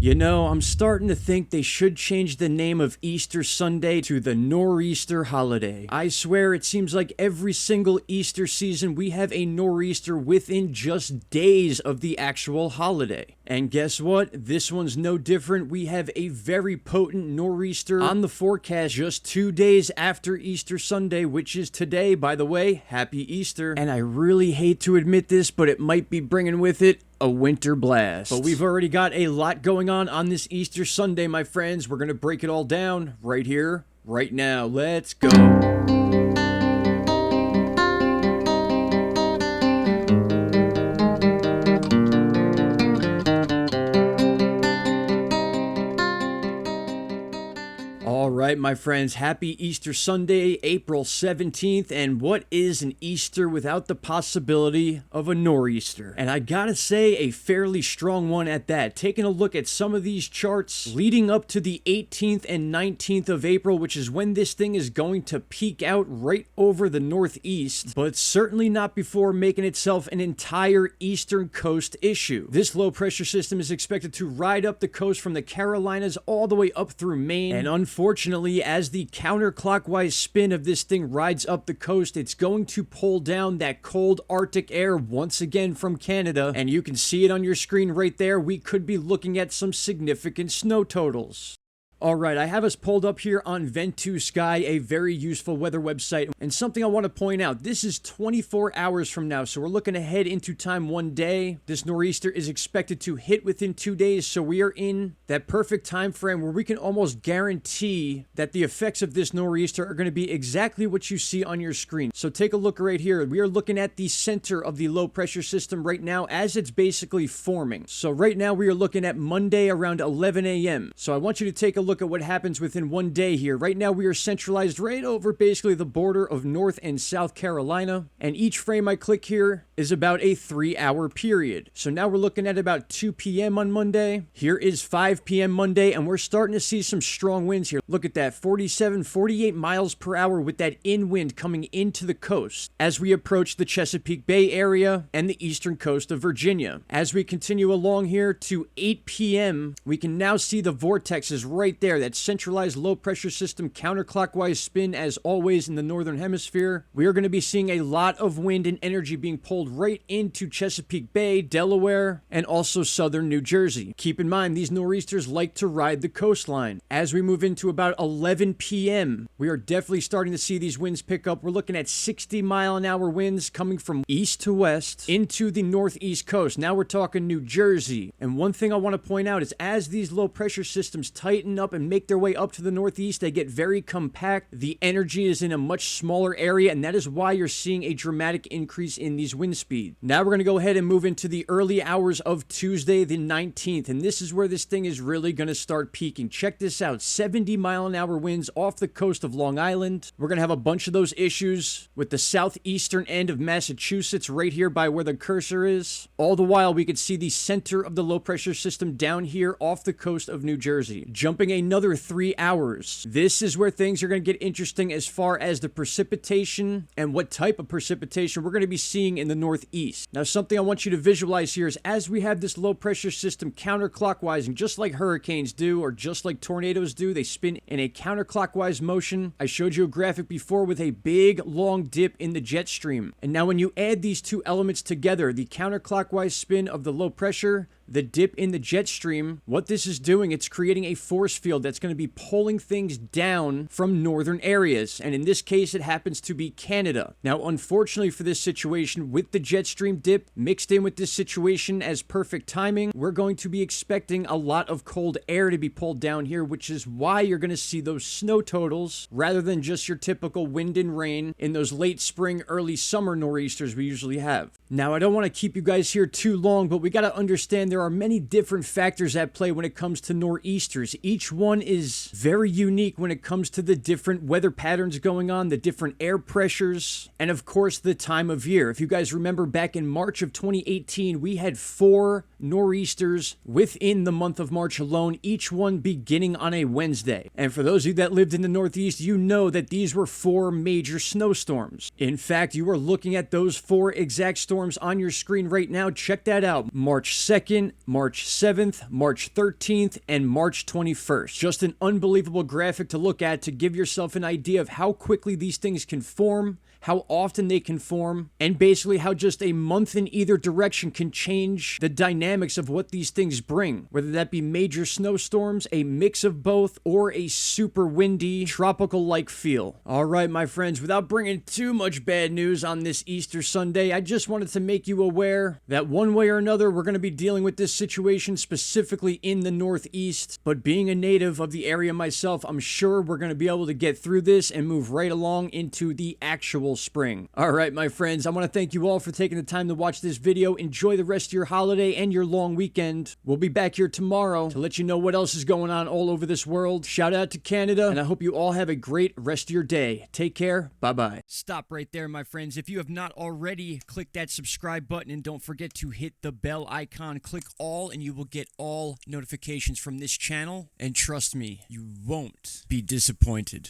You know, I'm starting to think they should change the name of Easter Sunday to the Nor'easter holiday. I swear it seems like every single Easter season we have a nor'easter within just days of the actual holiday. And guess what? This one's no different. We have a very potent nor'easter on the forecast just 2 days after Easter Sunday, which is today, by the way. Happy Easter. And I really hate to admit this, but it might be bringing with it a winter blast. But we've already got a lot going on this Easter Sunday, my friends. We're gonna break it all down right here, right now. Let's go. Alright, my friends, happy Easter Sunday, April 17th, and what is an Easter without the possibility of a nor'easter? And I gotta say, a fairly strong one at that. Taking a look at some of these charts leading up to the 18th and 19th of April, which is when this thing is going to peak out right over the northeast, but certainly not before making itself an entire eastern coast issue. This low pressure system is expected to ride up the coast from the Carolinas all the way up through Maine, and unfortunately, as the counterclockwise spin of this thing rides up the coast, it's going to pull down that cold Arctic air once again from Canada, and you can see it on your screen right there. We could be looking at some significant snow totals. Alright, I have us pulled up here on Vent2Sky, a very useful weather website, and something I want to point out, this is 24 hours from now, so we're looking ahead into time 1 day. This nor'easter is expected to hit within 2 days, so we are in that perfect time frame where we can almost guarantee that the effects of this nor'easter are going to be exactly what you see on your screen. So take a look right here. We are looking at the center of the low pressure system right now as it's basically forming. So right now we are looking at Monday around 11 a.m. So I want you to take a look at what happens within 1 day here. Right now we are centralized right over basically the border of North and South Carolina, and each frame I click here is about a 3-hour period. So now we're looking at about 2 p.m. on Monday. Here is 5 p.m. Monday, and we're starting to see some strong winds here. Look at that, 47, 48 miles per hour with that in wind coming into the coast as we approach the Chesapeake Bay area and the eastern coast of Virginia. As we continue along here to 8 p.m., we can now see the vortexes right there, that centralized low pressure system counterclockwise spin as always in the northern hemisphere. We are going to be seeing a lot of wind and energy being pulled right into Chesapeake Bay, Delaware, and also southern New Jersey. Keep in mind, these nor'easters like to ride the coastline. As we move into about 11 p.m., we are definitely starting to see these winds pick up. We're looking at 60-mile-an-hour winds coming from east to west into the northeast coast. Now we're talking New Jersey. And one thing I want to point out is as these low pressure systems tighten up and make their way up to the northeast, they get very compact. The energy is in a much smaller area, and that is why you're seeing a dramatic increase in these wind speed. Now we're going to go ahead and move into the early hours of Tuesday the 19th, and this is where this thing is really going to start peaking. Check this out, 70-mile-an-hour winds off the coast of Long Island. We're going to have a bunch of those issues with the southeastern end of Massachusetts right here by where the cursor is. All the while, we could see the center of the low pressure system down here off the coast of New Jersey. Jumping another 3 hours. This is where things are going to get interesting as far as the precipitation and what type of precipitation we're going to be seeing in the northeast. Now, something I want you to visualize here is as we have this low pressure system counterclockwise, and just like hurricanes do or just like tornadoes do, they spin in a counterclockwise motion. I showed you a graphic before with a big long dip in the jet stream. And now when you add these two elements together, the counterclockwise spin of the low pressure, the dip in the jet stream, what this is doing, it's creating a force field that's going to be pulling things down from northern areas. And in this case, it happens to be Canada. Now, unfortunately for this situation, with the jet stream dip mixed in with this situation as perfect timing, we're going to be expecting a lot of cold air to be pulled down here, which is why you're going to see those snow totals rather than just your typical wind and rain in those late spring, early summer nor'easters we usually have. Now, I don't want to keep you guys here too long, but we got to understand there are many different factors at play when it comes to nor'easters. Each one is very unique when it comes to the different weather patterns going on, the different air pressures, and of course the time of year. If you guys remember back in March of 2018, we had 4 nor'easters within the month of March alone, each one beginning on a Wednesday. And for those of you that lived in the Northeast, you know that these were 4 major snowstorms. In fact, you are looking at those 4 exact storms on your screen right now. Check that out. March 2nd, 2nd, March 7th, March 13th, and March 21st. Just an unbelievable graphic to look at to give yourself an idea of how quickly these things can form, how often they can form, and basically how just a month in either direction can change the dynamics of what these things bring, whether that be major snowstorms, a mix of both, or a super windy, tropical-like feel. All right, my friends, without bringing too much bad news on this Easter Sunday, I just wanted to make you aware that one way or another, we're going to be dealing with this situation specifically in the Northeast, but being a native of the area myself, I'm sure we're going to be able to get through this and move right along into the actual spring. All right, my friends, I want to thank you all for taking the time to watch this video. Enjoy the rest of your holiday and your long weekend. We'll be back here tomorrow to let you know what else is going on all over this world. Shout out to Canada, and I hope you all have a great rest of your day. Take care. Bye-bye. Stop right there, my friends. If you have not already, click that subscribe button and don't forget to hit the bell icon. Click all and you will get all notifications from this channel. And trust me, you won't be disappointed.